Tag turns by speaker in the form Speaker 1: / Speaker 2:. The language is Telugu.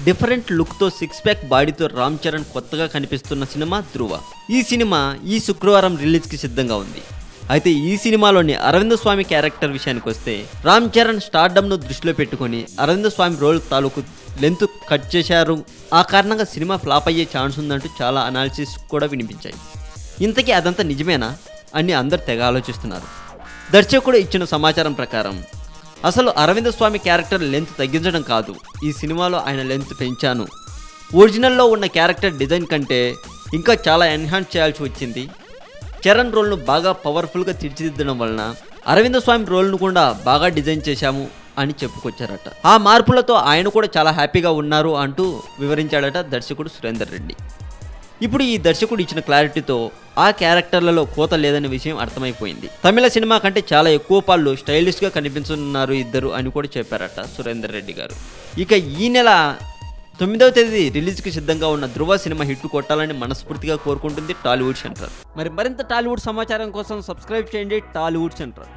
Speaker 1: డిఫరెంట్ లుక్తో సిక్స్ ప్యాక్ బాడీతో రామ్ చరణ్ కొత్తగా కనిపిస్తున్న సినిమా ధృవ. ఈ సినిమా ఈ శుక్రవారం రిలీజ్కి సిద్ధంగా ఉంది. అయితే ఈ సినిమాలోని అరవింద స్వామి క్యారెక్టర్ విషయానికి వస్తే రామ్ చరణ్ స్టార్డమ్ను దృష్టిలో పెట్టుకొని అరవింద స్వామి రోల్ తాలూకు లెంత్ కట్ చేశారు. ఆ కారణంగా సినిమా ఫ్లాప్ అయ్యే ఛాన్స్ ఉందంటూ చాలా అనాలిసిస్ కూడా వినిపించాయి. ఇంతకీ అదంతా నిజమేనా అని అందరు తెగ ఆలోచిస్తున్నారు. దర్శకుడు ఇచ్చిన సమాచారం ప్రకారం అసలు అరవింద స్వామి క్యారెక్టర్ లెంత్ తగ్గించడం కాదు, ఈ సినిమాలో ఆయన లెంత్ పెంచాను. ఒరిజినల్లో ఉన్న క్యారెక్టర్ డిజైన్ కంటే ఇంకా చాలా ఎన్హాన్స్ చేయాల్సి వచ్చింది. చరణ్ రోల్ను బాగా పవర్ఫుల్గా తీర్చిదిద్దడం వలన అరవింద స్వామి రోల్ను కూడా బాగా డిజైన్ చేశాము అని చెప్పుకొచ్చారట. ఆ మార్పులతో ఆయన కూడా చాలా హ్యాపీగా ఉన్నారు అంటూ వివరించాడట దర్శకుడు సురేందర్ రెడ్డి. ఇప్పుడు ఈ దర్శకుడు ఇచ్చిన క్లారిటీతో ఆ క్యారెక్టర్లలో కోత లేదనే విషయం అర్థమైపోయింది. తమిళ సినిమా కంటే చాలా ఎక్కువ పాళ్ళు స్టైలిష్గా కనిపించనున్నారు ఇద్దరు అని కూడా చెప్పారట సురేందర్ రెడ్డి గారు. ఇక ఈ నెల 9వ తేదీ రిలీజ్కి సిద్ధంగా ఉన్న ధృవ సినిమా హిట్ కొట్టాలని మనస్ఫూర్తిగా కోరుకుంటుంది టాలీవుడ్ సెంటర్. మరింత టాలీవుడ్ సమాచారం కోసం సబ్స్క్రైబ్ చేయండి టాలీవుడ్ సెంటర్.